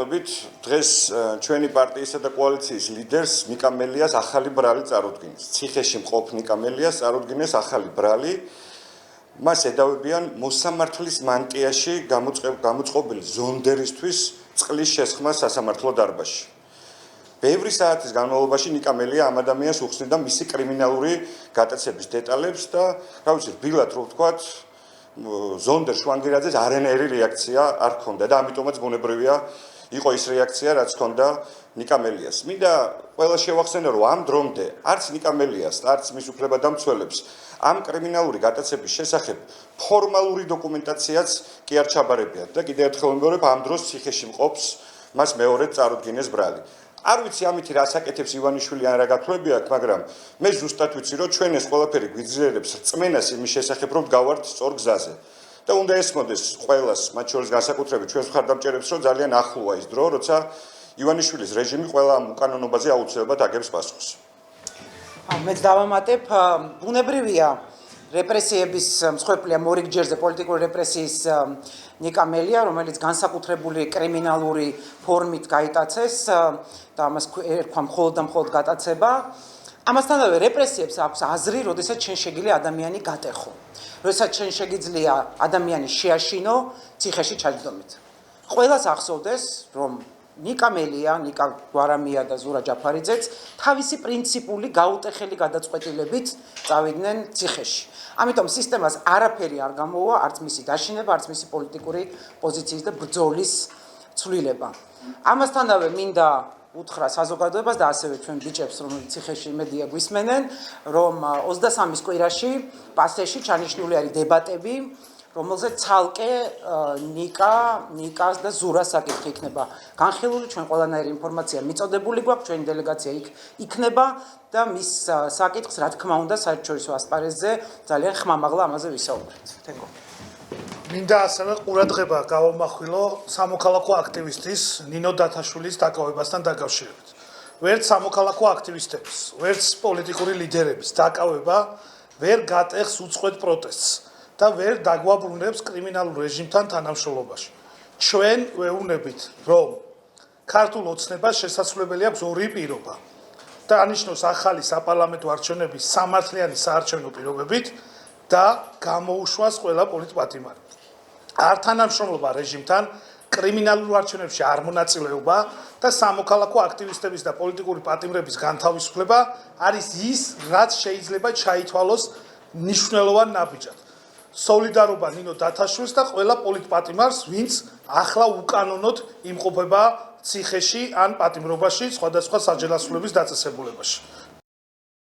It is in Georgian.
სანახაობებით დღეს ჩვენი პარტიისა და კოალიციის ლიდერს ნიკა მელიას ახალი ბრალი წარუდგინეს. ციხეში მყოფ ნიკა მელიას წარუდგინეს ახალი ბრალი. მას ედავებიან მოსამართლის მანტიაში გამოწყობილი ზონდერისთვის წყლის შესხმა სასამართლო დარბაზში. ბევრი საათის განმავლობაში ნიკა მელია ამ ადამიანს უხსნიდა მისი კრიმინალური გატაცების დეტალებს და რა ვიცი, რბილად რო ვთქვათ, ზონდერ შვანგირაძეს არანაირი რეაქცია არ ჰქონდა და ამიტომაც ბუნებრივია იყო ის რეაქცია, რაც ჰქონდა ნიკა მელიას. მინდა ყველა შევახსენო, რომ ამ დრომდე არც ნიკა მელიას, არც მის უფლებადამცველებს ამ კრიმინალური გატაცების შესახებ ფორმალური დოკუმენტაციაც კი არ ჩაბარებიათ და კიდევ ერთხელ ვიმეორებ, ამ დროს ციხეში მყოფს მას მეორედ წარუდგინეს ბრალი. არ ვიცი ამით რა საკეთებს ივანიშვილი ან რა გათვლებიათ, მაგრამ მე ზუსტად ვიცი, რომ ჩვენ ეს ყველაფერი გვიძლიერებს რწმენას იმის შესახებ, რომ გავართ სწორ გზაზე. და უნდა ესმოდეს ყველას, მათ შორის განსაკუთრებით ჩვენს მხარდამჭერებს, რომ ძალიან ახლოა ის დრო, როცა ივანიშვილის რეჟიმი ყველა ამ უკანონობაზე აუცილებლად აგებს პასუხს. მეც დავამატებ, ბუნებრივია რეპრესიების მსხვერპლია მორიგჯერზე პოლიტიკური რეპრესიის ნიკა მელია, რომელიც განსაკუთრებული კრიმინალური ფორმით გაიტაცეს და ამას ერქვა მხოლოდ და მხოლოდ გატაცება. ამასთანავე რეპრესიებს აქვს აზრი, როდესაც შენ შეგიძლია ადამიანი გატეხო. როდესაც შენ შეგიძლია ადამიანი შეაშინო ციხეში ჩაჯდომით. ყველას ახსოვდეს, რომ ნიკა მელია, ნიკა გვარამია და ზურა ჯაფარიძეც თავისი პრინციპული გაუტეხელი გადაწყვეტილებით წავიდნენ ციხეში. ამიტომ სისტემას არაფერი არ გამოუვა, არც მისი დაშინება, არც მისი პოლიტიკური პოზიციის და ბრძოლის ცვლილება. ამასთანავე მინდა უთხრა საზოგადოებას და ასევე ჩვენ ბიჭებს, რომლებიც ციხეში იმედია გვისმენენ, რომ 23-ის კვირაში პასეში ჩანიშნული არის დებატები, რომელზეც ცალკე ნიკას და ზურას საკითხი იქნება განხილული. ჩვენ ყველანაირი ინფორმაცია მიწოდებული გვაქვს, ჩვენი დელეგაცია იქნება და მის საკითხს, რა თქმა უნდა, საერთაშორისო ასპარეზზე ძალიან ხმამაღლა ამაზე ვისაუბრეთ. თენგო. მინდა ასევე ყურადღება გავამახვილო სამოქალაქო აქტივისტის ნინო დათაშვილის დაკავებასთან დაკავშირებით. ვერც სამოქალაქო აქტივისტების, ვერც პოლიტიკური ლიდერების დაკავება ვერ გატეხს უწყვეტ პროტესტს და ვერ დაგვაბრუნებს კრიმინალურ რეჟიმთან თანამშრომლობაში. ჩვენ ვეუბნებით, რომ ქართულ ოცნებას შესაძლებელი აქვს ორი პირობა და ანიშნოს ახალი საპარლამენტო არჩევნების სამართლიანი საარჩევნო პირობებით და გამოუშვას ყველა პოლიტპატიმარი. არ თანამშრომლობა რეჟიმთან, კრიმინალურ არჩევნებში არ მონაწილეობა და სამოქალაქო აქტივისტების და პოლიტიკური პატიმრების განთავისუფლება არის ის, რაც შეიძლება ჩაითვალოს მნიშვნელოვან ნაბიჯად. სოლიდარობა ნინო დათაშვილს და ყველა პოლიტპატიმარს, ვინც ახლა უკანონოდ იმყოფება ციხეში ან პატიმრობაში სხვადასხვა საჯელასრულების დაწესებულებაში.